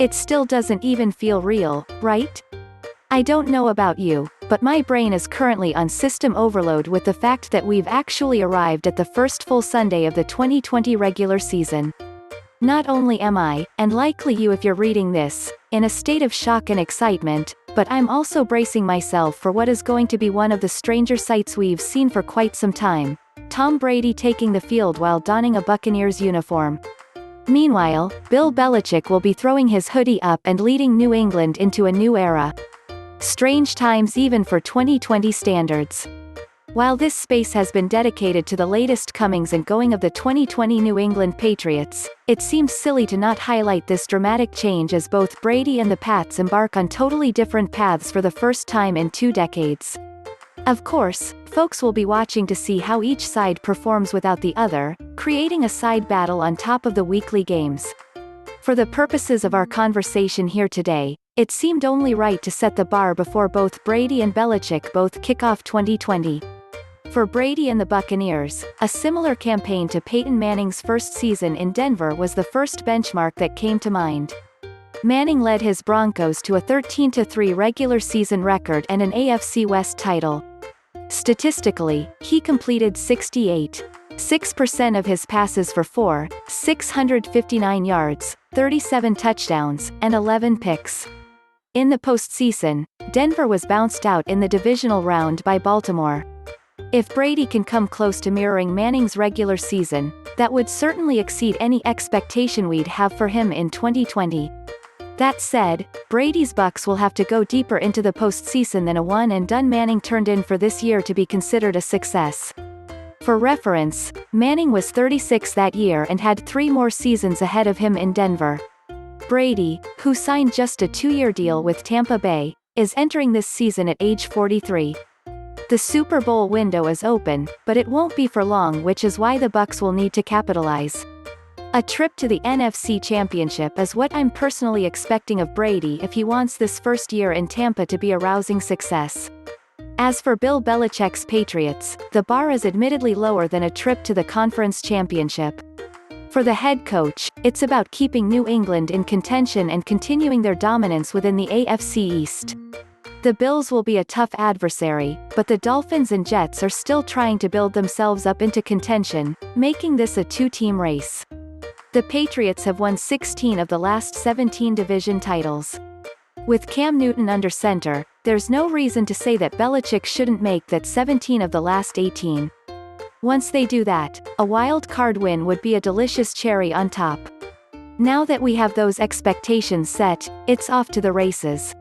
It still doesn't even feel real, right? I don't know about you, but my brain is currently on system overload with the fact that we've actually arrived at the first full Sunday of the 2020 regular season. Not only am I, and likely you if you're reading this, in a state of shock and excitement, but I'm also bracing myself for what is going to be one of the stranger sights we've seen for quite some time: Tom Brady taking the field while donning a Buccaneers uniform. Meanwhile, Bill Belichick will be throwing his hoodie up and leading New England into a new era. Strange times even for 2020 standards. While this space has been dedicated to the latest comings and going of the 2020 New England Patriots, it seems silly to not highlight this dramatic change as both Brady and the Pats embark on totally different paths for the first time in 2 decades. Of course, folks will be watching to see how each side performs without the other, creating a side battle on top of the weekly games. For the purposes of our conversation here today, it seemed only right to set the bar before both Brady and Belichick both kick off 2020. For Brady and the Buccaneers, a similar campaign to Peyton Manning's first season in Denver was the first benchmark that came to mind. Manning led his Broncos to a 13-3 regular season record and an AFC West title. Statistically, he completed 68.6% of his passes for 659 yards, 37 touchdowns, and 11 picks. In the postseason, Denver was bounced out in the Divisional Round by Baltimore. If Brady can come close to mirroring Manning's regular season, that would certainly exceed any expectation we'd have for him in 2020. That said, Brady's Bucs will have to go deeper into the postseason than a one-and-done Manning turned in for this year to be considered a success. For reference, Manning was 36 that year and had 3 more seasons ahead of him in Denver. Brady, who signed just a 2-year deal with Tampa Bay, is entering this season at age 43. The Super Bowl window is open, but it won't be for long, which is why the Bucs will need to capitalize. A trip to the NFC Championship is what I'm personally expecting of Brady if he wants this first year in Tampa to be a rousing success. As for Bill Belichick's Patriots, the bar is admittedly lower than a trip to the conference championship. For the head coach, it's about keeping New England in contention and continuing their dominance within the AFC East. The Bills will be a tough adversary, but the Dolphins and Jets are still trying to build themselves up into contention, making this a 2-team race. The Patriots have won 16 of the last 17 division titles. With Cam Newton under center, there's no reason to say that Belichick shouldn't make that 17 of the last 18. Once they do that, a wild card win would be a delicious cherry on top. Now that we have those expectations set, it's off to the races.